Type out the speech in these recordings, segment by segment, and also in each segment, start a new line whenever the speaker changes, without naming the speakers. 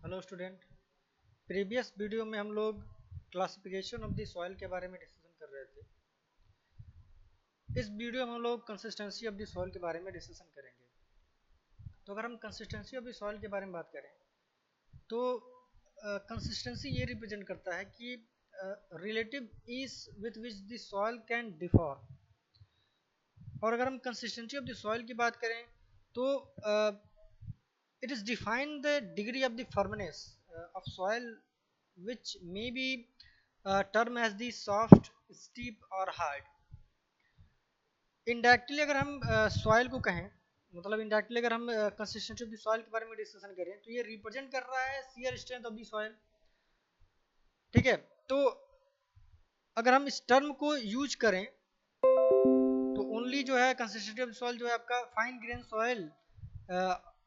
Hello student. Previous video में हम लोग क्लासिफिकेशन ऑफ द सॉइल के बारे में डिस्कशन कर रहे थे। इस वीडियो में हम लोग कंसिस्टेंसी ऑफ द सॉइल के बारे में डिस्कशन करेंगे। तो अगर हम कंसिस्टेंसी ऑफ द सॉइल के बारे में बात करें तो कंसिस्टेंसी ये रिप्रेजेंट करता है कि relative ease with which the soil can differ. और अगर हम कंसिस्टेंसी ऑफ द सॉइल की बात करें तो it is defined the degree of the firmness of soil which may be termed as the soft, steep or hard. Indirectly अगर हम soil को कहें, मतलब इनडायरेक्टली अगर हम कंसिस्टेंसी ऑफ द सॉइल के बारे में डिस्कशन करें तो ये रिप्रेजेंट कर रहा है shear strength of the soil. ठीक है, तो अगर हम इस टर्म को यूज करें तो ओनली जो है कंसिस्टेंसी ऑफ द सॉइल जो है आपका फाइन ग्रेन सॉइल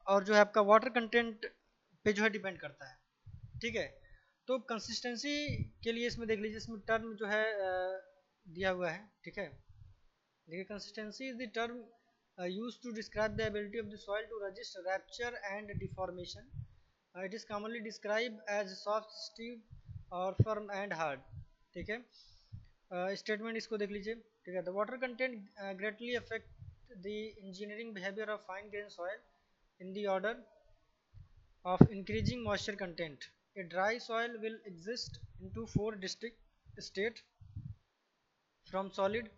और जो है आपका वाटर कंटेंट पे जो है डिपेंड करता है। ठीक है, तो कंसिस्टेंसी के लिए इसमें देख लीजिए, इसमें टर्म जो है दिया हुआ है। ठीक है, देखिए consistency is the term used to describe the ability of the soil to resist rupture and deformation. It is commonly describe as soft, stiff और फर्म एंड हार्ड। ठीक है, स्टेटमेंट इसको देख लीजिए। ठीक है, the water content greatly affect the engineering behaviour of fine grain soil in the order of increasing moisture content. A dry soil will exist into four distinct states, from solid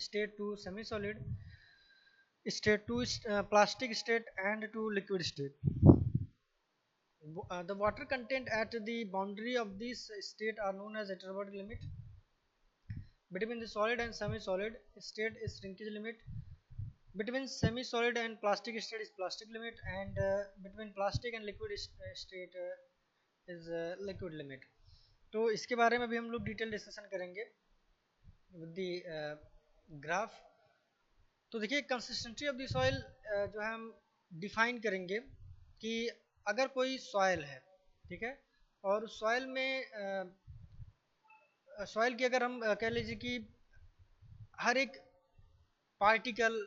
state to semi-solid state to plastic state and to liquid state. The water content at the boundary of this state are known as Atterberg limit. Between the solid and semi-solid state is shrinkage limit. Between semi-solid and plastic state is plastic limit, and between plastic and liquid state is liquid limit. तो इसके बारे में भी हम लोग detail discussion करेंगे with the graph. तो देखिए कंसिस्टेंसी ऑफ द सॉइल जो है हम डिफाइन करेंगे कि अगर कोई सॉइल है, ठीक है, और सॉइल में सॉइल की अगर हम कह लीजिए कि हर एक पार्टिकल,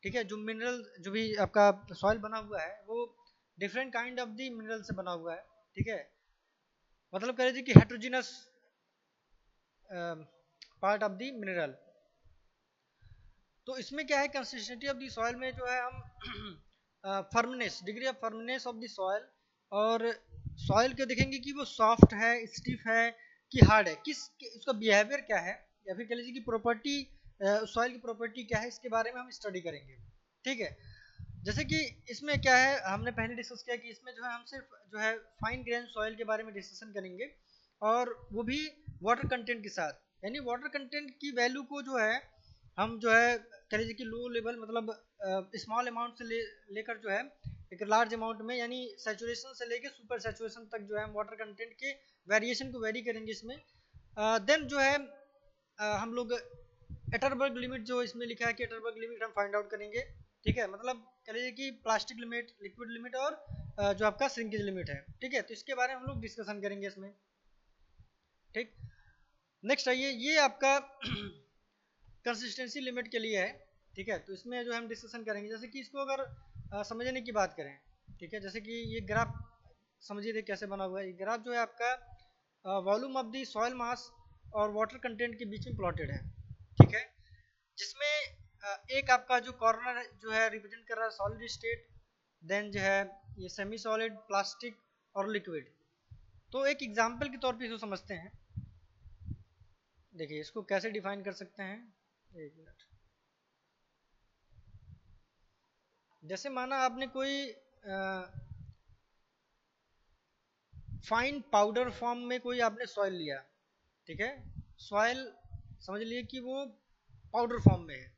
ठीक है, जो मिनरल जो भी आपका सॉइल बना हुआ है वो different kind of the mineral से बना हुआ है। ठीक है, मतलब कह लीजिए कि heterogeneous part of the mineral. तो इसमें क्या है, कंसिस्टेंसी ऑफ दी सॉइल में जो है हम firmness, degree of firmness of the soil, और सॉइल के देखेंगे कि वो सॉफ्ट है, स्टिफ है कि हार्ड है, किस उसका बिहेवियर क्या है, या फिर कह लीजिए कि प्रॉपर्टी, सॉइल की प्रॉपर्टी क्या है, इसके बारे में हम स्टडी करेंगे। ठीक है, जैसे कि इसमें क्या है, हमने पहले डिस्कस किया कि इसमें जो है हम सिर्फ जो है फाइन ग्रेन सॉइल के बारे में डिस्कशन करेंगे, और वो भी वाटर कंटेंट के साथ, यानी वाटर कंटेंट की वैल्यू को जो है हम जो है कह लीजिए कि लो लेवल, मतलब स्मॉल अमाउंट से लेकर जो है एक लार्ज अमाउंट में, यानी सैचुरेशन से लेकर सुपर सैचुरेशन तक जो है हम वाटर कंटेंट के वेरिएशन को वेरी करेंगे इसमें। देन जो है हम लोग एटरबर्ग लिमिट जो इसमें लिखा है कि एटरबर्ग लिमिट हम फाइंड आउट करेंगे। ठीक है, मतलब कह लीजिए कि प्लास्टिक लिमिट, लिक्विड लिमिट और जो आपका श्रिंकेज लिमिट है। ठीक है, तो इसके बारे में हम लोग डिस्कशन करेंगे इसमें। ठीक, नेक्स्ट आइए, ये आपका कंसिस्टेंसी लिमिट के लिए है। ठीक है, तो इसमें जो हम डिस्कशन करेंगे, जैसे कि इसको अगर समझने की बात करें, ठीक है, जैसे कि ये ग्राफ समझिए कैसे बना हुआ है। ये ग्राफ जो है आपका वॉल्यूम ऑफ द सॉइल मास और वाटर कंटेंट के बीच में प्लॉटेड है। ठीक है, जिसमें एक आपका जो कॉर्नर जो है रिप्रेजेंट कर रहा है सॉलिड स्टेट, देन जो है ये सेमी सॉलिड, प्लास्टिक और लिक्विड। तो एक एग्जांपल के तौर पे इसको समझते हैं। देखिए इसको कैसे डिफाइन कर सकते हैं, एक मिनट। जैसे माना आपने कोई फाइन पाउडर फॉर्म में कोई आपने सॉइल लिया, ठीक है, सॉइल समझ लिए कि वो पाउडर फॉर्म में है।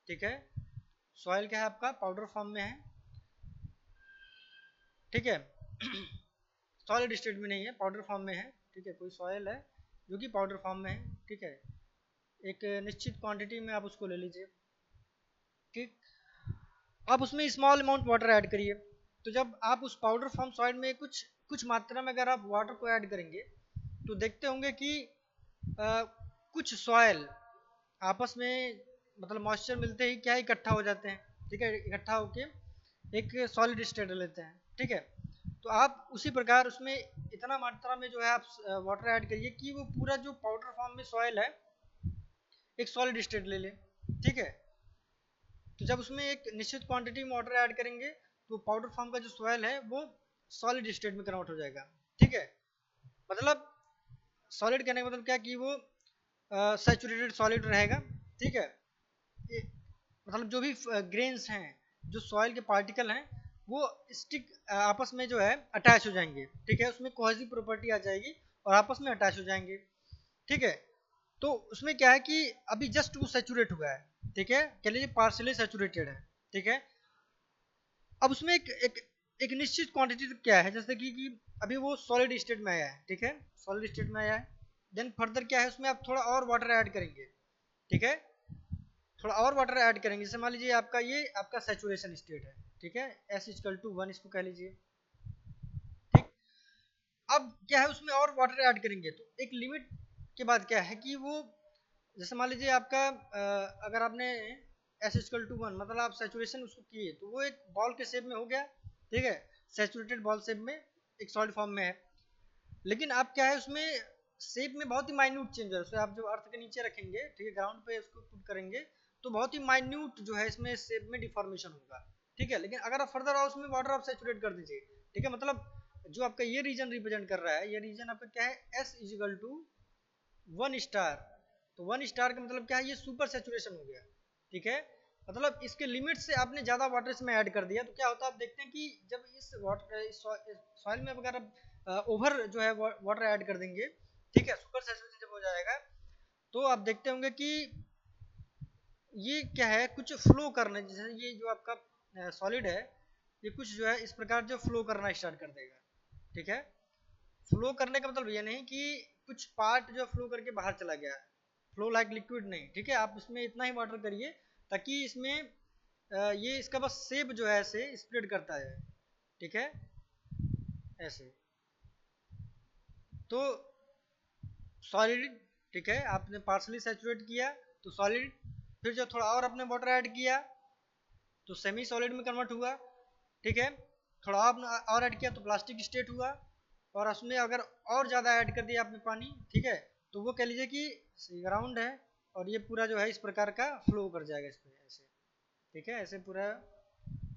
ठीक है, सॉइल क्या है आपका, पाउडर फॉर्म में है। ठीक है, सॉलिड स्टेट में नहीं है, पाउडर फॉर्म में है। ठीक है, कोई सॉइल है जो कि पाउडर फॉर्म में है। ठीक है, एक निश्चित क्वांटिटी में आप उसको ले लीजिए। ठीक, आप उसमें स्मॉल अमाउंट वाटर ऐड करिए। तो जब आप उस पाउडर फॉर्म सॉइल में कुछ मात्रा में अगर आप वाटर को ऐड करेंगे तो देखते होंगे कि कुछ सॉइल आपस में, मतलब मॉइस्चर मिलते ही क्या इकट्ठा हो जाते हैं। ठीक है, इकट्ठा होके एक सॉलिड स्टेट लेते हैं। ठीक है, तो आप उसी प्रकार उसमें इतना मात्रा में जो है आप वाटर ऐड करिए कि वो पूरा जो पाउडर फॉर्म में सॉइल है एक सॉलिड स्टेट ले ले, ठीक है। तो जब उसमें एक निश्चित क्वांटिटी में वाटर ऐड करेंगे तो पाउडर फॉर्म का जो सॉइल है वो सॉलिड स्टेट में कन्वर्ट हो जाएगा, ठीक है। मतलब सॉलिड कहने का मतलब क्या कि वो सैचुरेटेड सॉलिड रहेगा, ठीक है। मतलब जो भी ग्रेन्स हैं, जो सॉइल के पार्टिकल हैं, वो स्टिक आपस में जो है अटैच हो जाएंगे, ठीक है। उसमें कोहेसिव प्रॉपर्टी आ जाएगी और आपस में अटैच हो जाएंगे, ठीक है। तो उसमें क्या है कि अभी जस्ट वो सैचुरेट हुआ है, ठीक है, कह लीजिए पार्शियली सैचुरेटेड है, ठीक है। अब उसमें एक निश्चित क्वांटिटी क्या है, जैसे कि अभी वो सॉलिड स्टेट में आया है, ठीक है, सॉलिड स्टेट में आया है। देन फर्दर क्या है, उसमें आप थोड़ा और वाटर ऐड करेंगे, ठीक है, थोड़ा और वाटर ऐड करेंगे। जैसे मान लीजिए आपका ये आपका सैचुरेशन स्टेट है, ठीक है, S=1 इसको कह लीजिए, ठीक। अब क्या है, उसमें और वाटर ऐड करेंगे तो एक लिमिट के बाद क्या है कि वो, जैसे मान लीजिए आपका अगर आपने S=1 मतलब आप सैचुरेशन उसको किए तो वो एक बॉल के शेप में हो गया, ठीक है, सैचुरेटेड बॉल शेप में एक सॉलिड फॉर्म में है। लेकिन आप क्या है उसमें शेप में बहुत ही माइन्यूट चेंज है, उसे आप जो अर्थ के नीचे रखेंगे, ठीक है, ग्राउंड पे उसको पुट करेंगे तो बहुत ही माइन्यूट जो है इसमें शेप में डिफॉर्मेशन होगा, ठीक है। लेकिन अगर आप फर्दर आओ उसमें वाटर आप सैचुरेट कर दीजिए, ठीक है, मतलब जो आपका ये रीजन रिप्रेजेंट कर रहा है, ये रीजन आपका क्या है, S=1 तो 1 स्टार का मतलब क्या है, ये सुपर सैचुरेशन हो गया, ठीक है। मतलब इसके लिमिट से आपने ज्यादा वाटर इसमें ऐड कर दिया तो क्या होता है, आप देखते हैं कि जब इस वाटर सॉइल में अगर आप ओवर जो है वाटर ऐड कर देंगे, ठीक है, सुपर सैचुरेशन जब हो जाएगा तो आप देखते होंगे कि ये क्या है, कुछ फ्लो करने, जैसे ये जो आपका सॉलिड है ये कुछ जो है इस प्रकार जो फ्लो करना स्टार्ट कर देगा, ठीक है। फ्लो करने का मतलब ये नहीं कि कुछ पार्ट जो फ्लो करके बाहर चला गया, फ्लो लाइक लिक्विड नहीं, ठीक है। आप इसमें इतना ही वाटर करिए ताकि इसमें ये इसका बस शेप जो है ऐसे स्प्रेड करता है, ठीक है, ऐसे। तो सॉलिड, ठीक है, आपने पार्शली सैचुरेट किया तो सॉलिड, फिर जब थोड़ा और आपने वाटर ऐड किया तो सेमी सॉलिड में कन्वर्ट हुआ, ठीक है। थोड़ा आपने और ऐड किया तो प्लास्टिक स्टेट हुआ, और उसमें अगर और ज़्यादा ऐड कर दिया आपने पानी, ठीक है, तो वो कह लीजिए कि ग्राउंड है और ये पूरा जो है इस प्रकार का फ्लो कर जाएगा इस पर ऐसे, ठीक है, ऐसे पूरा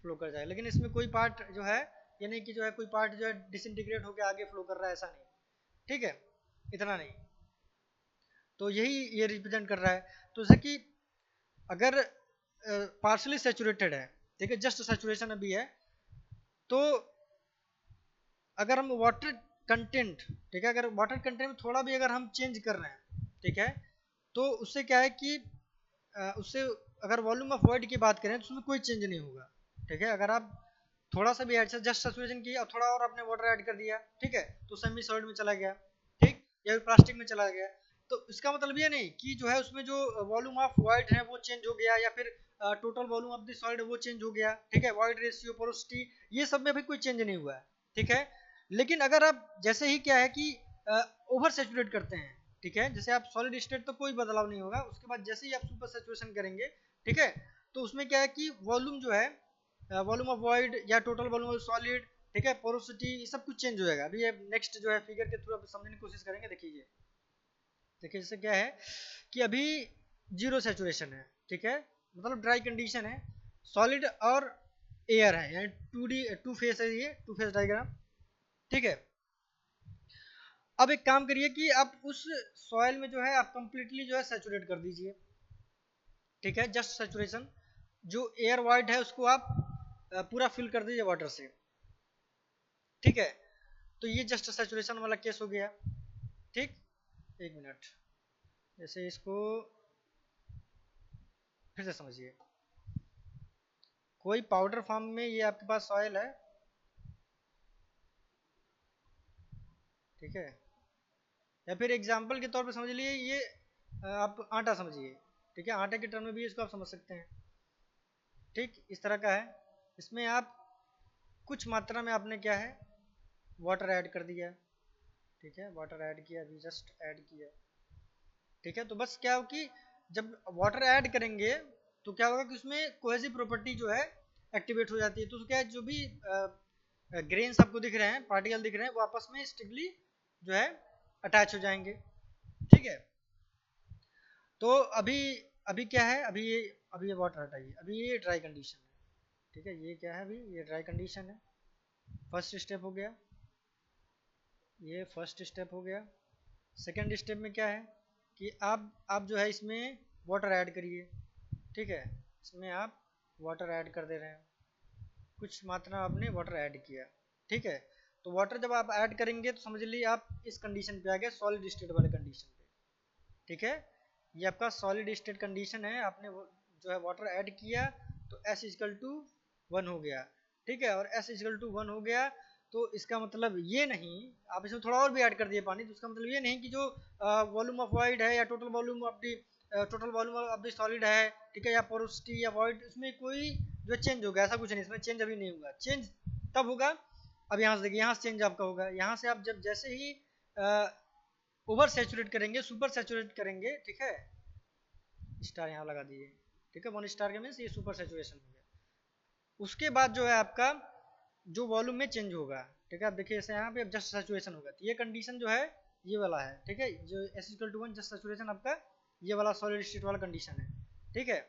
फ्लो कर जाएगा। लेकिन इसमें कोई पार्ट जो है ये नहीं कि जो है कोई पार्ट जो है डिसइंटीग्रेट होकर आगे फ्लो कर रहा है, ऐसा नहीं, ठीक है, इतना नहीं। तो यही ये रिप्रेजेंट कर रहा है। तो जैसे कि अगर पार्शली सैचुरेटेड है, ठीक है, जस्ट सैचुरेशन अभी है, तो अगर हम वाटर कंटेंट, ठीक है, अगर वाटर कंटेंट में थोड़ा भी अगर हम चेंज कर रहे हैं, ठीक है, तो उससे क्या है कि उससे अगर वॉल्यूम ऑफ वॉइड की बात करें तो उसमें कोई चेंज नहीं होगा, ठीक है। अगर आप थोड़ा सा भी ऐड, जस्ट सैचुरेशन किया और थोड़ा और आपने वाटर ऐड कर दिया, ठीक है, तो सेमी सॉलिड में चला गया, ठीक, या फिर प्लास्टिक में चला गया, तो इसका मतलब ये नहीं कि जो है उसमें जो वॉल्यूम ऑफ वॉइड है वो चेंज हो गया, या फिर total volume of the solid वो चेंज हो गया, ठीक है, वॉइड रेशियो, पोरोसिटी, ये सब में भी कोई चेंज नहीं हुआ है, ठीक है। लेकिन अगर आप जैसे ही क्या है कि ओवर सैचुरेट करते हैं, ठीक है, जैसे आप सॉलिड स्टेट तो कोई बदलाव नहीं होगा, उसके बाद जैसे ही आप सुपर सैचुरेशन करेंगे, ठीक है, तो उसमें क्या है कि वॉल्यूम जो है, वॉल्यूम ऑफ वॉइड या टोटल वॉल्यूम ऑफ सॉलिड, ठीक है, पोरोसिटी, ये सब कुछ चेंज हो जाएगा। अभी ये नेक्स्ट जो है फिगर के थ्रू आप समझने की कोशिश करेंगे। देखिए देखिए जैसे क्या है कि अभी जीरो सैचुरेशन है, ठीक है, मतलब ड्राई कंडीशन है, सॉलिड और एयर है, यानी 2D टू फेस है, ये टू फेस डायग्राम, ठीक है। अब एक काम करिए कि आप उस सॉइल में जो है आप कंप्लीटली जो है सैचुरेट कर दीजिए, ठीक है, जस्ट सैचुरेशन, जो एयर वाइड है उसको आप पूरा फिल कर दीजिए वाटर से, ठीक है। तो ये जस्ट सैचुरेशन वाला केस हो गया, ठीक। एक मिनट, जैसे इसको फिर से समझिए, कोई पाउडर फॉर्म में ये आपके पास सॉइल है, ठीक है, या फिर एग्जाम्पल के तौर पे समझ लिए ये आप आटा समझिए, ठीक है, आटे के टर्म में भी इसको आप समझ सकते हैं, ठीक, इस तरह का है। इसमें आप कुछ मात्रा में आपने क्या है वाटर ऐड कर दिया, ठीक है, वाटर ऐड किया, अभी जस्ट ऐड किया, ठीक है। तो बस क्या हो कि जब वाटर ऐड करेंगे तो क्या होगा कि उसमें कोहेसिव प्रॉपर्टी जो है एक्टिवेट हो जाती है, तो क्या है जो भी ग्रेन्स आपको दिख रहे हैं, पार्टिकल दिख रहे हैं, वो आपस में स्टिकली जो है अटैच हो जाएंगे, ठीक है। तो अभी अभी क्या है, अभी ये वाटर हटाइए, अभी ये ड्राई कंडीशन है, ठीक है। ये क्या है, अभी ये ड्राई कंडीशन है, फर्स्ट स्टेप हो गया, ये फर्स्ट स्टेप हो गया। सेकेंड स्टेप में क्या है कि आप जो है इसमें वाटर ऐड करिए, ठीक है। इसमें आप वाटर ऐड कर दे रहे हैं, कुछ मात्रा आपने वाटर ऐड किया, ठीक है। तो वाटर जब आप ऐड करेंगे तो समझ लीजिए आप इस कंडीशन पे आ गए, सॉलिड स्टेट वाले कंडीशन पे, ठीक है। ये आपका सॉलिड स्टेट कंडीशन है, आपने जो है वाटर ऐड किया तो S इजकल टू 1 हो गया, ठीक है। और S इजकल टू 1 हो गया तो इसका मतलब ये नहीं, आप इसमें थोड़ा और भी ऐड कर दिए पानी, तो इसका मतलब ये नहीं कि जो वॉल्यूम ऑफ वॉइड है या total volume of the solid है, ठीक है, या पोरोसिटी या वॉइड, इसमें कोई जो चेंज होगा, ऐसा कुछ नहीं, इसमें चेंज अभी नहीं होगा। चेंज तब होगा, अब यहाँ से देखिए, यहाँ से चेंज आपका होगा, यहाँ से आप जब जैसे ही ओवर सैचुरेट करेंगे, सुपर सैचुरेट करेंगे, ठीक है, स्टार यहाँ लगा दिए, ठीक है, 1 स्टार के मीन्स ये सुपर सैचुरेशन हो गया। उसके बाद जो है आपका जो वॉल्यूम में चेंज होगा, ठीक है। आप देखिए ऐसे यहाँ पे अब जस्ट सैचुरेशन होगा, तो ये कंडीशन जो है ये वाला है, ठीक है, जो S equal to 1 just saturation आपका ये वाला सॉलिड स्टेट वाला कंडीशन है, ठीक है।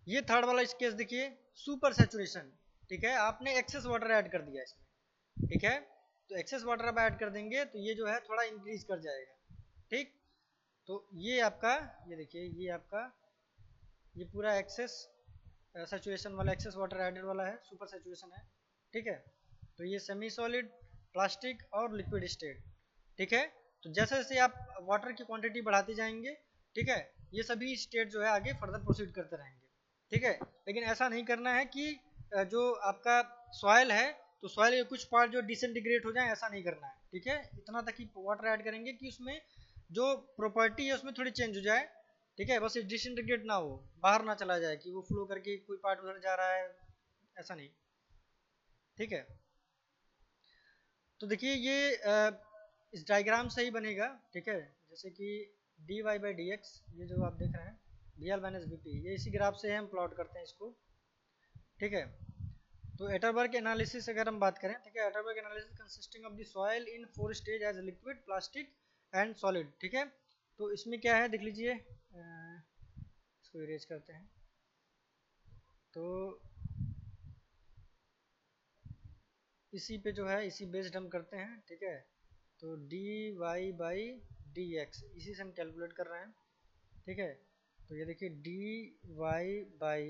ये थर्ड वाला केस देखिए, सुपर सैचुरेशन, ठीक है, आपने एक्सेस वाटर ऐड कर दिया इसमें, ठीक है। तो एक्सेस वाटर आप ऐड कर देंगे तो ये जो है थोड़ा इंक्रीज कर जाएगा, ठीक। तो ये आपका, ये देखिए, ये आपका ये पूरा एक्सेस सैचुरेशन वाला, एक्सेस वाटर एडेड वाला है, सुपर सैचुरेशन है, ठीक है। तो ये सेमी सॉलिड, प्लास्टिक और लिक्विड स्टेट, ठीक है। तो जैसे जैसे आप वाटर की क्वांटिटी बढ़ाते जाएंगे, ठीक है, ये सभी स्टेट जो है आगे फर्दर प्रोसीड करते रहेंगे, ठीक है। लेकिन ऐसा नहीं करना है कि जो आपका सॉइल है तो सॉइल के कुछ पार्ट जो डिसइंटीग्रेट हो जाए, ऐसा नहीं करना है, ठीक है। इतना तक ही वाटर ऐड करेंगे कि उसमें जो प्रॉपर्टी है उसमें थोड़ी चेंज हो जाए, ठीक है, बस डिसइंटीग्रेट ना हो, बाहर ना चला जाए कि वो फ्लो करके कोई पार्ट उधर जा रहा है, ऐसा नहीं, ठीक है। तो देखिए ये इस डायग्राम से ही बनेगा, ठीक है, जैसे कि dy बाई डी एक्स, ये जो आप देख रहे हैं VL माइनस VP, ये इसी ग्राफ से हम प्लॉट करते हैं इसको, ठीक है। तो एटरबर्ग एनालिसिस अगर हम बात करें, ठीक है, Atterberg analysis consisting of the soil in 4 stage as liquid, plastic and solid, ठीक है। तो इसमें क्या है देख लीजिए, इसको इरेज करते हैं, तो इसी पे जो है इसी बेस्ड हम करते हैं, ठीक है। तो dy बाई dx इसी से हम कैलकुलेट कर रहे हैं, ठीक है। तो ये देखिए dy by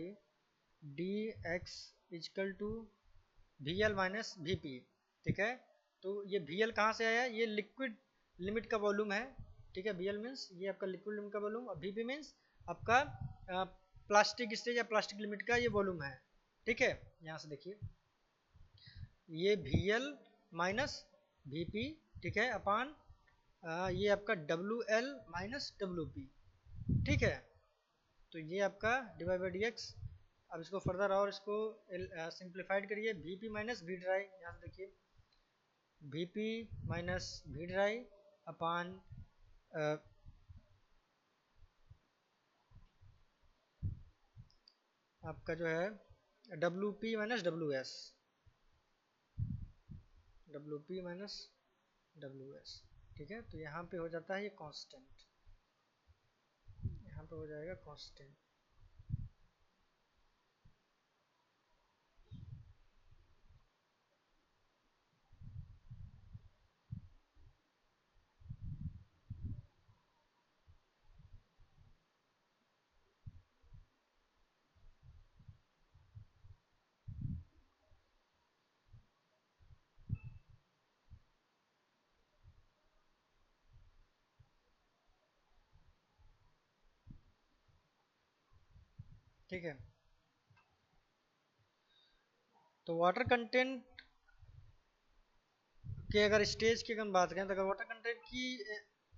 dx equal to VL minus VP, ठीक है। तो ये VL कहाँ से आया, ये लिक्विड लिमिट का वॉल्यूम है, ठीक है। VL मीन्स ये आपका लिक्विड लिमिट का वॉल्यूम, और VP मीन्स आपका प्लास्टिक स्टेज या प्लास्टिक लिमिट का ये वॉल्यूम है, ठीक है। यहाँ से देखिए ये VL माइनस VP, ठीक है, अपान ये आपका WL माइनस WP, ठीक है। तो ये आपका डिवाइड बाई dx, अब इसको फर्दर और इसको सिंप्लीफाइड करिए, VP माइनस V ड्राई, यहाँ से देखिए VP माइनस V ड्राई अपान आपका जो है WP minus WS, WP minus WS, ठीक है। तो यहाँ पे हो जाता है ये कांस्टेंट, यहाँ पे हो जाएगा कांस्टेंट, ठीक है। तो वाटर कंटेंट के अगर स्टेज की हम बात करें, तो अगर वाटर कंटेंट की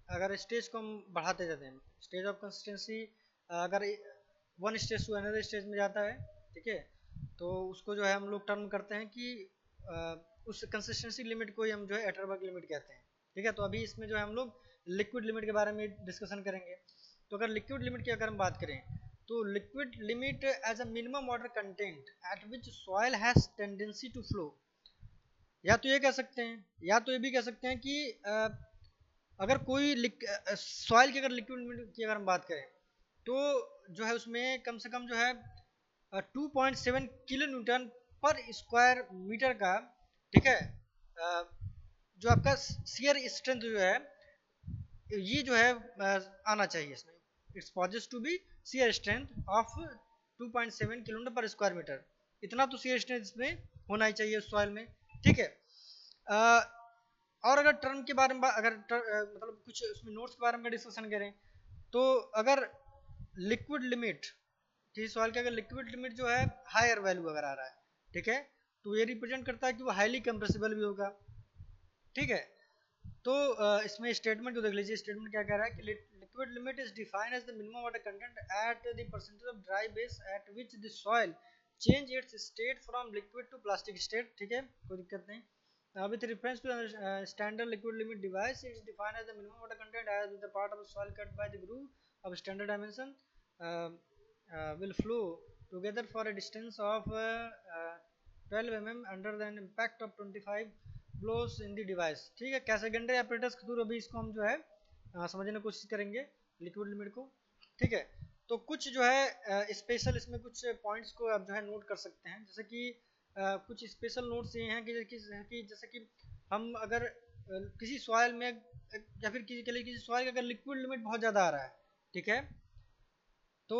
अगर स्टेज को हम बढ़ाते जाते हैं, स्टेज ऑफ कंसिस्टेंसी अगर one stage to another stage में जाता है, ठीक है, तो उसको जो है हम लोग टर्म करते हैं कि उस कंसिस्टेंसी लिमिट को ही हम जो है एटरबर्ग लिमिट कहते हैं, ठीक है। तो अभी इसमें जो है हम लोग लिक्विड लिमिट के बारे में डिस्कशन करेंगे। तो अगर लिक्विड लिमिट की अगर हम बात करें, तो liquid limit as a minimum water content at which soil has tendency to flow, या तो ये कह सकते हैं, या तो ये भी कह सकते हैं कि अगर कोई सॉइल की अगर लिक्विड लिमिट की अगर हम बात करें तो जो है उसमें कम से कम जो है 2.7 किलो न्यूटन पर स्क्वायर मीटर का, ठीक है, जो आपका शियर स्ट्रेंथ जो है ये जो है आना चाहिए इसमें, it's poses to be shear strength of 2.7 kilometre पर स्क्वायर मीटर, इतना तो शियर स्ट्रेंथ इसमें होना ही चाहिए उस सॉइल में, ठीक है। और अगर टर्म के बारे में मतलब कुछ उसमें नोट्स के बारे में डिस्कशन करें तो अगर लिक्विड लिमिट किसी सॉइल का अगर लिक्विड लिमिट जो है हायर वैल्यू अगर आ रहा है, ठीक है, तो ये रिप्रेजेंट करता है कि वो हाईली कंप्रेसिबल भी होगा, ठीक है। तो इसमें स्टेटमेंट को देख लीजिए, स्टेटमेंट क्या कह रहा है कि liquid limit is defined as the minimum water content at the percentage of dry base at which the soil change its state from liquid to plastic state, ठीक है, कोई दिक्कत नहीं। With reference to standard liquid limit device, it is defined as the minimum water content as the part of the soil cut by the groove of standard dimension will flow together for a distance of 12 mm under the impact of 25 blows in the device, ठीक है। क्या secondary operators के through अभी इसको हम जो है समझने की कोशिश करेंगे लिक्विड लिमिट को, ठीक है। तो कुछ जो है स्पेशल इसमें कुछ पॉइंट्स को आप जो है नोट कर सकते हैं, जैसे कि कुछ स्पेशल नोट्स ये हैं कि जैसे कि हम अगर किसी सॉइल में या फिर किसी के लिए किसी सॉइल का अगर लिक्विड लिमिट बहुत ज़्यादा आ रहा है, ठीक है, तो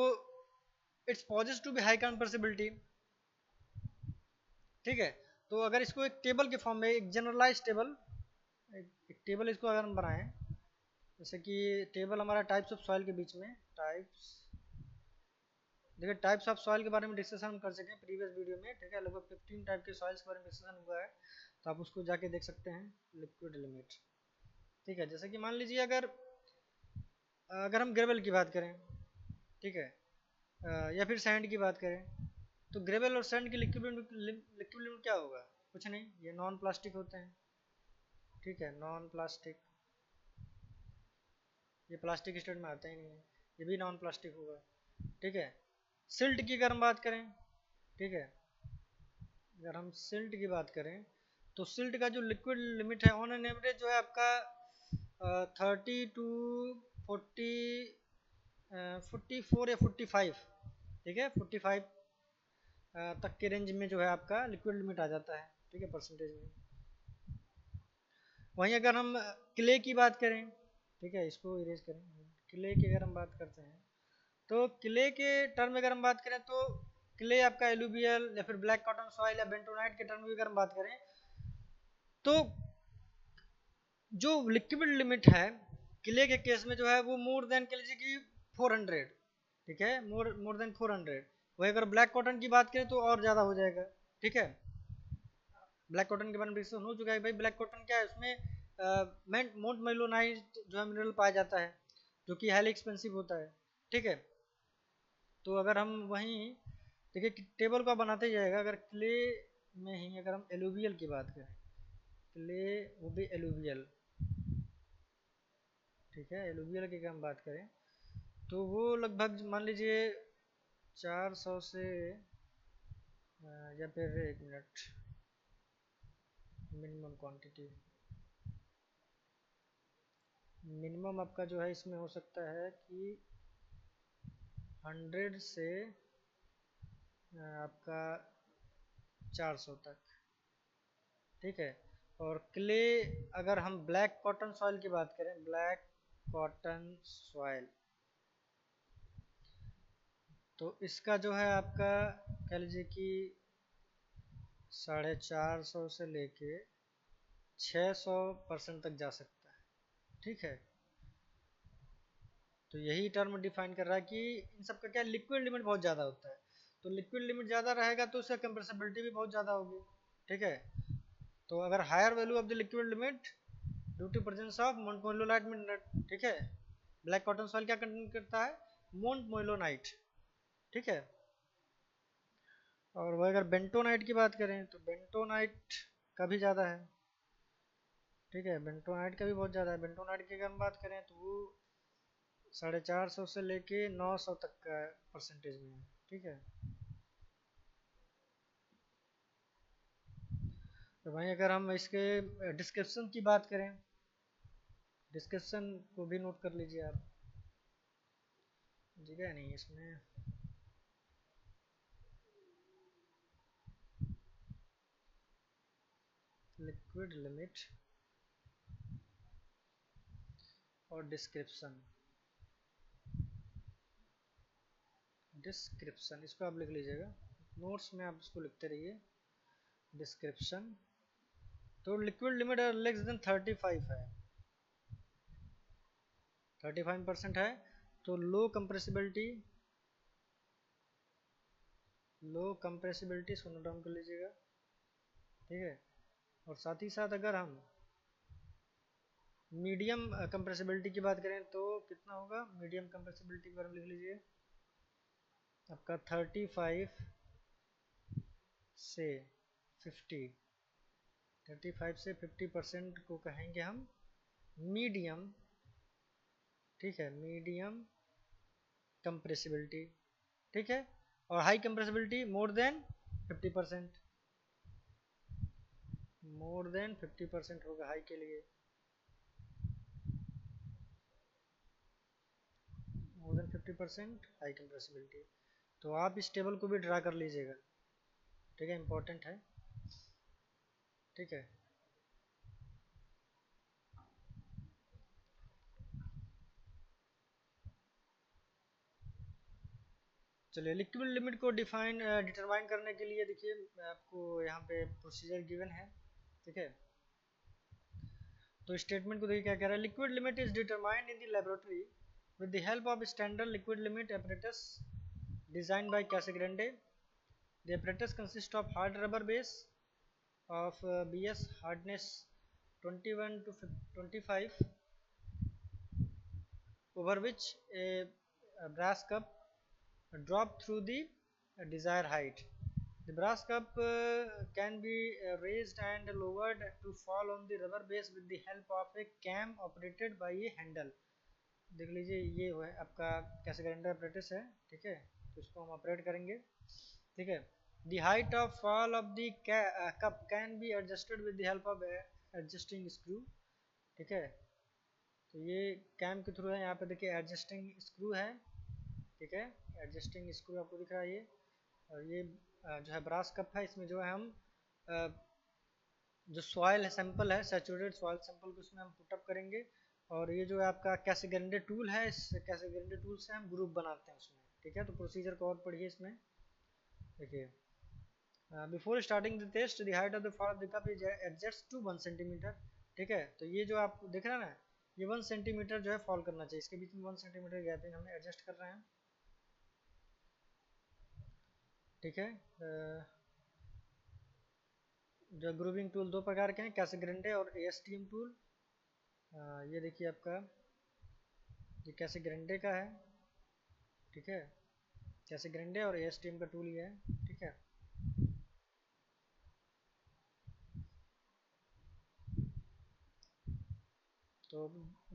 it's poses to be high compressibility, ठीक है। तो अगर इसको एक टेबल के फॉर्म में एक जनरलाइज टेबल, एक टेबल इसको अगर हम बनाएं, जैसे कि टेबल हमारा टाइप्स ऑफ सॉइल के बीच में, टाइप्स, देखिए टाइप्स ऑफ सॉइल के बारे में डिस्कशन कर सकें प्रीवियस वीडियो में, ठीक है, लगभग 15 टाइप के सॉइल्स के बारे में डिस्कशन हुआ है, तो आप उसको जाके देख सकते हैं। लिक्विड लिमिट, ठीक है, जैसे कि मान लीजिए अगर अगर हम ग्रेवल की बात करें, ठीक है, या फिर सैंड की बात करें, तो ग्रेवल और सैंड की लिक्विड लिमिट क्या होगा, कुछ नहीं, ये नॉन प्लास्टिक होते हैं, ठीक है, नॉन प्लास्टिक, ये प्लास्टिक स्टेट में आता ही नहीं है, ये भी नॉन प्लास्टिक होगा, ठीक है। सिल्ट की अगर हम बात करें, ठीक है, अगर हम सिल्ट की बात करें तो सिल्ट का जो लिक्विड लिमिट है ऑन एन एवरेज जो है आपका 30 टू 44 या 45, ठीक है, 45 तक के रेंज में जो है आपका लिक्विड लिमिट आ जाता है, ठीक है, परसेंटेज में। वहीं अगर हम क्ले की बात करें, ठीक है, इसको इरेज करें, क्ले की अगर हम बात करते हैं तो क्ले के टर्म में अगर हम बात करें तो क्ले आपका एलुवियल या फिर ब्लैक कॉटन सॉइल या बेंटोनाइट के टर्म में अगर हम बात करें तो जो लिक्विड लिमिट है क्ले के केस में जो है वो मोर देन कह लीजिए कि 400, ठीक है, मोर देन 400। वही अगर ब्लैक कॉटन की बात करें तो और ज़्यादा हो जाएगा, ठीक है। ब्लैक कॉटन के बारे में डिस्कशन हो चुका है भाई, ब्लैक कॉटन क्या है, उसमें मोंट मेलोनाइट जो है मिनरल पाया जाता है जो कि हाईली एक्सपेंसिव होता है, ठीक है। तो अगर हम वहीं देखिए टेबल को बनाते जाएगा, अगर क्ले में ही अगर हम एलुवियल की बात करें, क्ले वो भी एलुवियल, ठीक है, एलुवियल की अगर हम बात करें तो वो लगभग मान लीजिए 400 से या फिर एक मिनट, मिनिमम क्वांटिटी, मिनिमम आपका जो है इसमें हो सकता है कि 100 से आपका 400 तक, ठीक है। और क्ले अगर हम ब्लैक कॉटन सॉइल की बात करें, ब्लैक कॉटन सॉइल, तो इसका जो है आपका कह लीजिए कि 450 से लेके 600% तक जा सकता है, ठीक है। तो यही टर्म डिफाइन कर रहा है कि इन सब का क्या लिक्विड लिमिट बहुत ज़्यादा होता है, तो लिक्विड लिमिट ज़्यादा रहेगा तो उसका कंप्रेसिबिलिटी भी बहुत ज़्यादा होगी, ठीक है। तो अगर higher value of the liquid limit due to presence of montmorillonite mineral, ठीक है, ब्लैक कॉटन सॉइल क्या कंटेन करता है, मोंटमोइलोनाइट, ठीक है। और वह अगर बेंटोनाइट की बात करें तो बेंटोनाइट का भी ज़्यादा है, ठीक है, बेंटोनाइट का भी बहुत ज़्यादा है। बेंटोनाइट की अगर हम बात करें तो वो 450 से लेके 900 तक का परसेंटेज में है, ठीक है। तो भाई अगर हम इसके डिस्क्रिप्शन की बात करें, डिस्क्रिप्शन को भी नोट कर लीजिए आप, जगह नहीं इसमें। लिक्विड लिमिट और डिस्क्रिप्शन, डिस्क्रिप्शन इसको आप लिख लीजिएगा, नोट्स में आप इसको लिखते रहिए। डिस्क्रिप्शन तो लिक्विड लिमिट लेस देन 35 है, 35% है, तो लो कंप्रेसिबिलिटी, लो कंप्रेसिबिलिटी इसको नोट डाउन कर लीजिएगा, ठीक है। और साथ ही साथ अगर हम मीडियम कंप्रेसिबिलिटी की बात करें तो कितना होगा, मीडियम कंप्रेसिबिलिटी पर हम लिख लीजिए आपका 35 से 50, 35 से 50% को कहेंगे हम मीडियम, ठीक है, मीडियम कंप्रेसिबिलिटी, ठीक है। और high compressibility more than 50%, more than 50% होगा हाई के लिए, मोर देन 50% हाई कंप्रेसिबिलिटी। तो आप इस टेबल को भी ड्रा कर लीजिएगा, ठीक है, इंपॉर्टेंट है, ठीक है। चलिए लिक्विड लिमिट को डिटरमाइन करने के लिए देखिए आपको यहाँ पे प्रोसीजर गिवन है, ठीक है। तो स्टेटमेंट को देखिए क्या कह रहा है, liquid limit is determined in the laboratory with the help of standard liquid limit apparatus designed by Casagrande. The apparatus consists of hard rubber base of BS hardness 21 to 25, over which a brass cup drop through the desired height. The brass cup can be raised and lowered to fall on the rubber base with the help of a cam operated by a handle. देख लीजिए ये है आपका कैसेग्राइंडर apparatus है, ठीक है। तो इसको हम ऑपरेट करेंगे, ठीक है। The height of fall of the cup can be adjusted with the help of adjusting screw, ठीक है। तो ये कैम के थ्रू है, यहाँ पे देखिए एडजस्टिंग स्क्रू है, ठीक है, एडजस्टिंग स्क्रू आपको दिख रहा है ये। और ये जो है ब्रास कप है, इसमें जो है हम जो सॉइल है सैंपल है, सैचुरेटेड सॉइल सैंपल को इसमें हम पुटअप करेंगे। और ये जो है आपका कैसेग्राइंडर टूल है, इस कैसेग्राइंडर टूल से हम ग्रुप बनाते हैं उसमें, ठीक है। तो प्रोसीजर को और पढ़िए इसमें, देखिए before starting the test the height of the fall of the cup is adjust to 1 centimetre, ठीक है। तो ये जो आप देख रहे हैं ना, ये 1 सेंटीमीटर जो है फॉल करना चाहिए, इसके बीच में 1 सेंटीमीटर गैपिंग हमें एडजस्ट कर रहे हैं, ठीक है। जो ग्रूविंग टूल दो प्रकार के हैं, कैसेग्राइंडर और एएसटीएम टूल। ये देखिए आपका ये कैसेग्राइंडर का है, ठीक है, कैसेग्राइंडर और एएसटीएम का टूल ये है, ठीक है। तो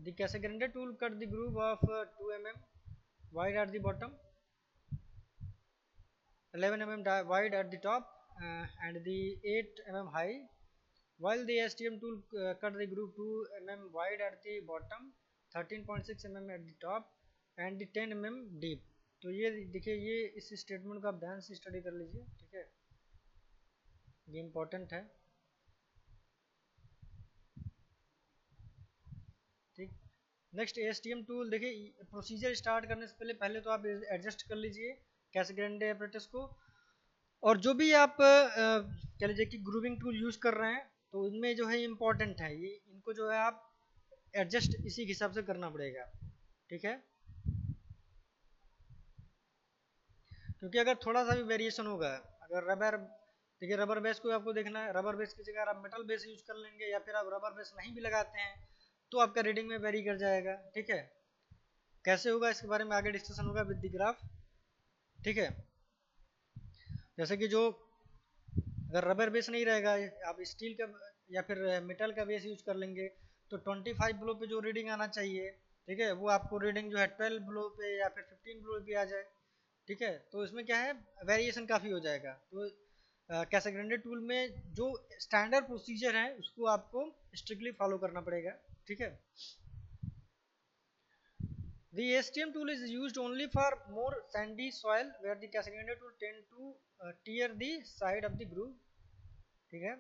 the Casagrande tool cut the groove of 2 mm wide at the bottom, 11 mm wide at the top, and the 8 mm high, while the STM tool cut the groove 2 mm wide at the bottom, 13.6 mm at the top, and the 10 mm deep. तो ये देखिए ये इस statement को आप ध्यान से study कर लीजिए, ठीक है, ये इम्पोर्टेंट है, ठीक। नेक्स्ट एएसटीएम टूल, देखिए प्रोसीजर स्टार्ट करने से पहले तो आप एडजस्ट कर लीजिए कैसेग्राइंडर अपरेटस को। और जो भी आप कह लीजिए कि ग्रूविंग टूल यूज कर रहे हैं, तो इनमें जो है इम्पोर्टेंट है ये, इनको जो है आप एडजस्ट इसी हिसाब से करना पड़ेगा, ठीक है। क्योंकि अगर थोड़ा सा भी वेरिएशन होगा, अगर रबर, देखिए रबर बेस को आपको देखना है, रबर बेस की जगह आप मेटल बेस यूज कर लेंगे, या फिर आप रबर बेस नहीं भी लगाते हैं तो आपका रीडिंग में वेरी कर जाएगा, ठीक है। कैसे होगा इसके बारे में आगे डिस्कशन होगा विद द ग्राफ, ठीक है। जैसे कि जो अगर रबर बेस नहीं रहेगा, आप स्टील का या फिर मेटल का बेस यूज कर लेंगे, तो 25 फ्लो पे जो रीडिंग आना चाहिए ठीक है, वो आपको रीडिंग जो है 12 ब्लो पे या फिर 15 ब्लो पे आ जाए। ठीक है, तो इसमें क्या है, वेरिएशन काफ़ी हो जाएगा। तो कैसाग्रेंडे टूल में जो स्टैंडर्ड प्रोसीजर है उसको आपको स्ट्रिक्टली फॉलो करना पड़ेगा। ठीक है, the ASTM tool is used only for more sandy soil where the Casagrande tool tend to tear the side of the groove। ठीक है,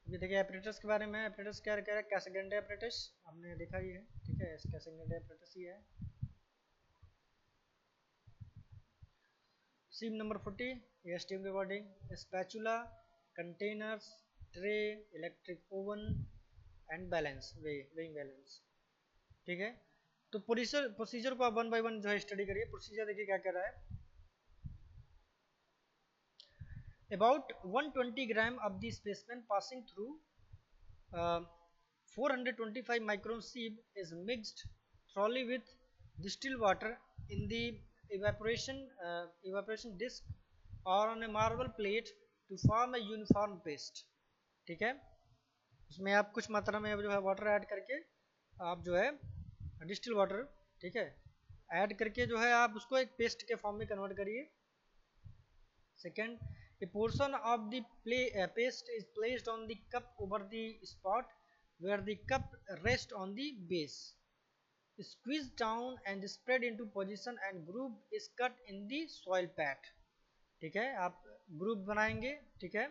ये देखिए एपरेटस के बारे में। एपरेटस क्या कह रहा है, कैसाग्रेंडे एपरेटस हमने देखा ही है। ठीक है, कैसाग्रेंडे एपरेटस ही है। सीम नंबर 40 ASTM के according spatula, containers, tray, electric oven and balance, weighing balance. ठीक है, तो प्रोसीजर को आप वन बाय वन जो है स्टडी करिए। प्रोसीजर देखिए क्या कह रहा है, about 120 gram of the specimen passing through 425 micron sieve is mixed thoroughly with distilled water in the evaporation disc or on a marble plate to form a uniform paste। ठीक है, उसमें आप कुछ मात्रा में जो है वाटर ऐड करके आप जो है डिस्टिल वाटर, ठीक है, ऐड करके जो है आप उसको एक पेस्ट के फॉर्म में कन्वर्ट करिए। Second, a portion of the paste is placed on the cup over the spot where the cup rests on the base, squeezed down and spread into position and groove is cut in the soil pat। ठीक है, आप group बनाएंगे। ठीक है,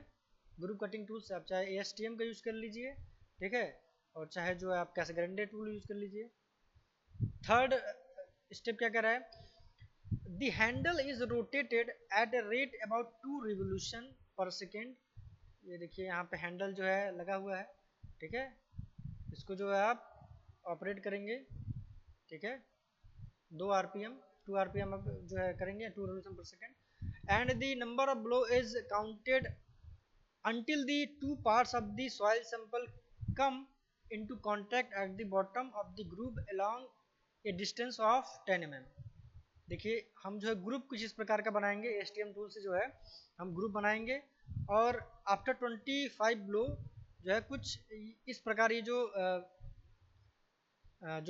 group cutting tool से आप चाहे ASTM का यूज कर लीजिए। ठीक है, और चाहे जो है आप कैसाग्रेंडे टूल यूज कर लीजिए। थर्ड स्टेप क्या कर रहा है, the handle is rotated at a rate about 2 revolution per second। ये देखिए यहाँ पे हैंडल जो है लगा हुआ है। ठीक है, इसको जो है आप ऑपरेट करेंगे। ठीक है, 2 RPM 2 RPM आप जो है करेंगे, 2 revolution per second and the number of blow is counted until the two parts of the soil sample come into contact at the bottom of the groove along a distance of 10 mm। देखिए हम जो है group कुछ इस प्रकार का बनाएंगे। ASTM tool से जो है हम ग्रुप बनाएंगे और आफ्टर 25 ब्लो जो है कुछ इस प्रकार ये जो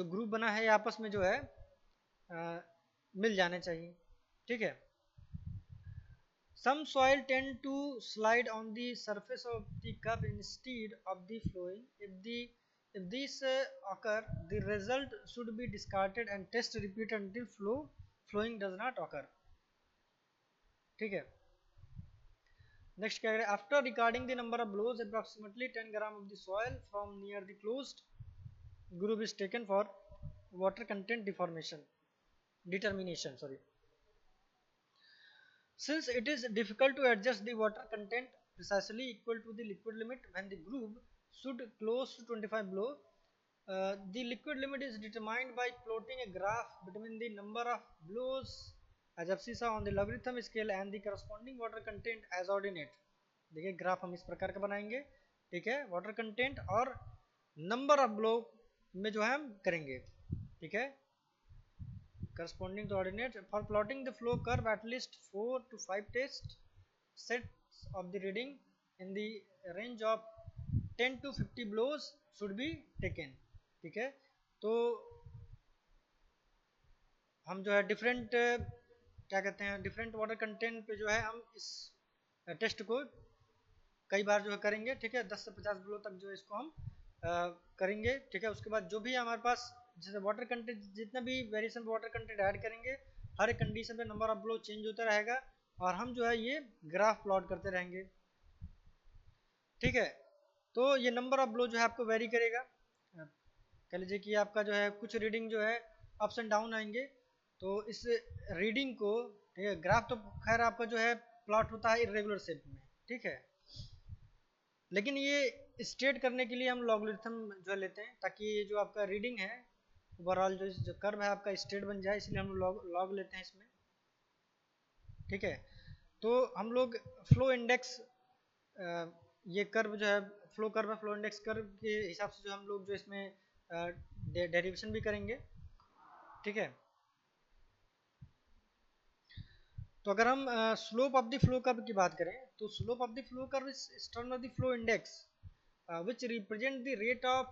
ग्रुप बना है आपस में जो है मिल जाने चाहिए। ठीक है, some soil tend to slide on the surface of the cup instead of the flowing। if this occur, the result should be discarded and test repeat until flowing does not occur। ठीक है, next क्या करें, after recording the number of blows approximately 10 gram of the soil from near the closed group is taken for water content determination। Sorry, since it is difficult to adjust the water content precisely equal to the liquid limit when the group should close to 25 blow, the liquid limit is determined by plotting a graph between the number of blows as abscissa on the logarithm scale and the corresponding water content as ordinate। देखिए graph हम इस प्रकार का बनाएंगे। ठीक है, water content और number of blow में जो है हम करेंगे। ठीक है, corresponding to ordinate for plotting the flow curve at least 4 to 5 test sets of the reading in the range of 10 to 50 blows should be taken। ठीक है, तो हम जो है डिफरेंट क्या कहते हैं डिफरेंट वाटर कंटेंट पे जो है हम इस टेस्ट को कई बार जो है करेंगे। ठीक है, 10 से 50 ब्लो तक जो है इसको हम करेंगे। ठीक है, उसके बाद जो भी हमारे पास जैसे वाटर कंटेंट जितना भी वेरिएशन वाटर कंटेंट ऐड करेंगे हर एक कंडीशन पे नंबर ऑफ ब्लो चेंज होता रहेगा और हम जो है ये ग्राफ प्लॉट करते रहेंगे। ठीक है, तो ये नंबर ऑफ ब्लो जो है आपको वेरी करेगा। कह लीजिए कि आपका जो है कुछ रीडिंग जो है अप्स एंड डाउन आएंगे, तो इस रीडिंग को, ठीक है, ग्राफ तो खैर आपका जो है प्लॉट होता है इरेगुलर शेप में। ठीक है, लेकिन ये स्टेट करने के लिए हम लॉगरिथम जो लेते हैं ताकि ये जो आपका रीडिंग है ओवरऑल जो कर्व है आपका स्टेट बन जाए, इसलिए हम लॉग लेते हैं इसमें। ठीक है, तो हम लोग फ्लो इंडेक्स ये कर्व जो है फ्लो कर्व है, फ्लो इंडेक्स कर्व के हिसाब से जो हम लोग जो इसमें डेरिवेशन भी करेंगे। ठीक है, तो अगर हम slope of the flow curve की बात करें तो slope of the flow curve is term of the flow index which represent the rate of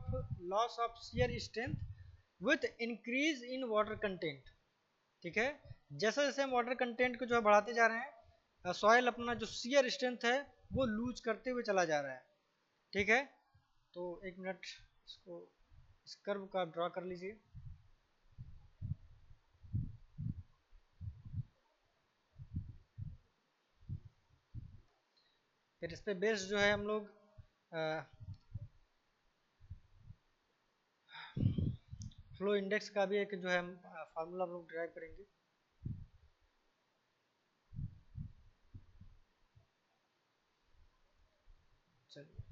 loss of shear strength with increase in water content. ठीक है, जैसे जैसे हम वाटर कंटेंट को जो है बढ़ाते जा रहे हैं, सॉइल अपना जो शियर स्ट्रेंथ है वो लूज करते हुए चला जा रहा है। ठीक है, तो एक मिनट इसको इस कर्व का ड्रा कर लीजिए। फिर इस पे बेस्ड जो है हम लोग फ्लो इंडेक्स का भी एक जो है फार्मूला हम लोग ड्राइव करेंगे। चलिए,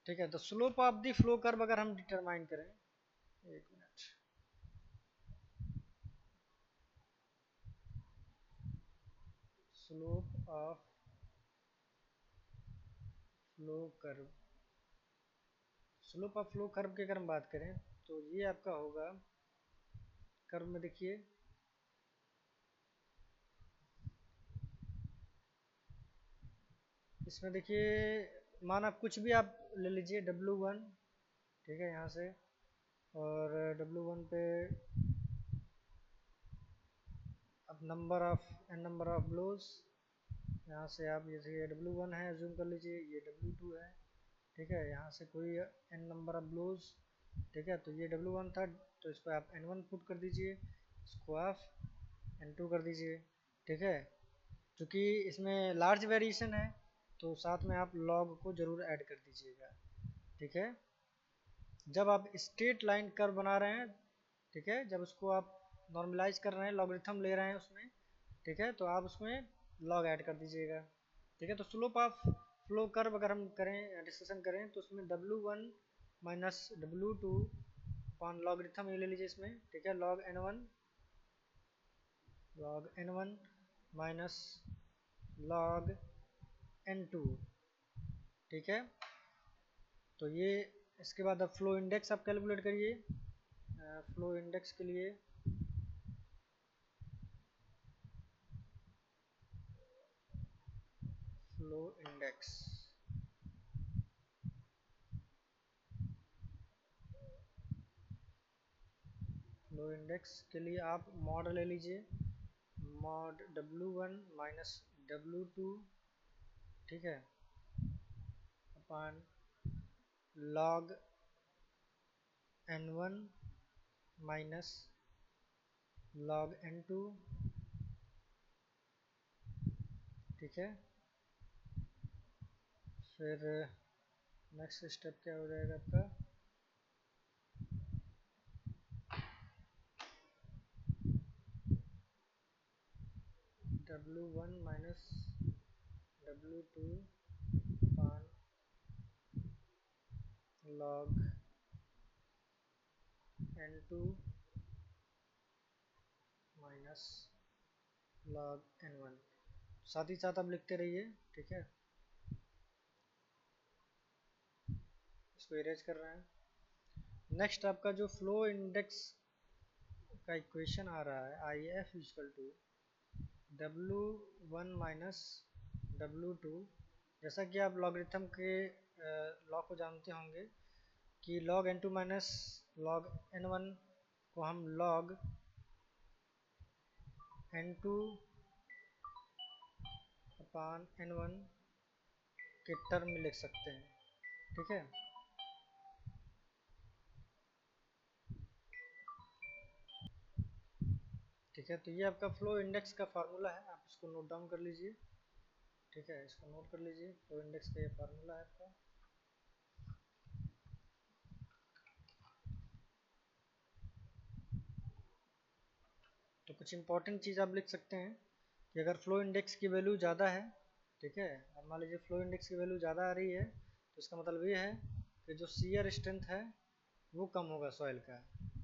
ठीक है, तो slope of the flow curve अगर हम डिटरमाइन करें, एक minute, slope of flow curve, slope of flow curve की अगर हम बात करें तो ये आपका होगा, कर्व में देखिए, इसमें देखिए, मान आप कुछ भी आप ले लीजिए W1, ठीक है, यहाँ से, और W1 पे अब नंबर ऑफ ब्लोज, यहाँ से आप जैसे ये W1 है जूम कर लीजिए, ये W2 है, ठीक है, यहाँ से कोई n नंबर ऑफ ब्लोज, ठीक है, तो ये W1 था, तो इसको आप N1 पुट कर दीजिए, इसको आप N2 कर दीजिए। ठीक है, क्योंकि इसमें लार्ज वेरिएशन है तो साथ में आप लॉग को ज़रूर ऐड कर दीजिएगा। ठीक है, जब आप स्ट्रेट लाइन कर्व बना रहे हैं, ठीक है, जब उसको आप नॉर्मलाइज कर रहे हैं, लॉगरिथम ले रहे हैं उसमें, ठीक है, तो आप उसमें लॉग ऐड कर दीजिएगा। ठीक है, तो स्लोप ऑफ फ्लो कर्व अगर हम करें, डिस्कशन करें, तो उसमें W1 minus W2 upon logarithm ये ले लीजिए इसमें, ठीक है, log N1 minus log N2। ठीक है, तो ये, इसके बाद अब फ्लो इंडेक्स आप कैलकुलेट करिए। फ्लो इंडेक्स के लिए फ्लो इंडेक्स, फ्लो इंडेक्स के लिए आप मॉड ले लीजिए, मॉड W1 माइनस W2, ठीक है, upon log N1 minus log N2। ठीक है, फिर नेक्स्ट स्टेप क्या हो जाएगा आपका, W1 minus W2 upon log N2 minus log N1, साथ ही साथ आप लिखते रहिए। ठीक है, इसको इरेज कर रहे हैं। नेक्स्ट आपका जो फ्लो इंडेक्स का इक्वेशन आ रहा है, I F equal to W1 minus W2, जैसा कि आप लॉगरिथम के लॉ को जानते होंगे कि log N2 minus log N1 को हम log N2 अपान N1 के टर्म में लिख सकते हैं। ठीक है, ठीक है, तो ये आपका फ्लो इंडेक्स का फार्मूला है, आप इसको नोट डाउन कर लीजिए। ठीक है, इसको नोट कर लीजिए, फ्लो इंडेक्स का ये फार्मूला है आपका। तो कुछ इंपॉर्टेंट चीज़ आप लिख सकते हैं कि अगर फ्लो इंडेक्स की वैल्यू ज़्यादा है, ठीक है, अब मान लीजिए फ्लो इंडेक्स की वैल्यू ज़्यादा आ रही है, तो इसका मतलब ये है कि जो शियर स्ट्रेंथ है वो कम होगा सॉइल का।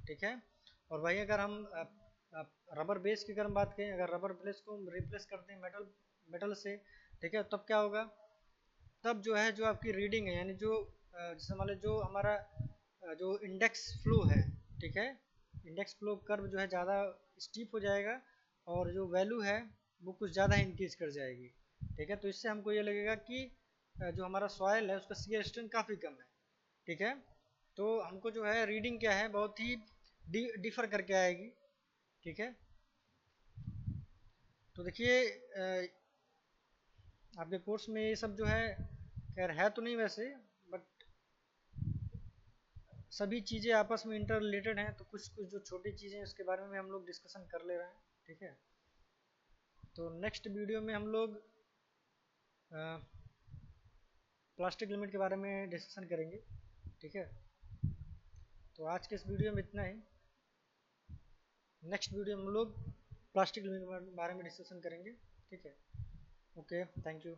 ठीक है, और वही अगर हम रबर बेस की अगर हम बात करें, अगर रबर बेस को हम रिप्लेस करते हैं मेटल से, ठीक है, तब क्या होगा, तब जो है जो आपकी रीडिंग है, यानी जो जैसे मान लो जो हमारा जो इंडेक्स फ्लो है, ठीक है, इंडेक्स फ्लो कर्व जो है ज़्यादा स्टीप हो जाएगा और जो वैल्यू है वो कुछ ज़्यादा इंक्रीज कर जाएगी। ठीक है, तो इससे हमको ये लगेगा कि जो हमारा सॉयल है उसका शियर स्ट्रेंथ काफ़ी कम है। ठीक है, तो हमको जो है रीडिंग क्या है बहुत ही डिफर करके आएगी, ठीक है। तो देखिए आपके कोर्स में ये सब जो है खैर है तो नहीं वैसे, बट सभी चीज़ें आपस में इंटर रिलेटेड हैं, तो कुछ कुछ जो छोटी चीज़ें हैं उसके बारे में हम लोग डिस्कशन कर ले रहे हैं, ठीक है। तो नेक्स्ट वीडियो में हम लोग प्लास्टिक लिमिट के बारे में डिस्कशन करेंगे, ठीक है। तो आज के इस वीडियो में इतना ही। नेक्स्ट वीडियो में हम लोग प्लास्टिक लिमिट के बारे में डिस्कशन करेंगे, ठीक है। Okay, thank you.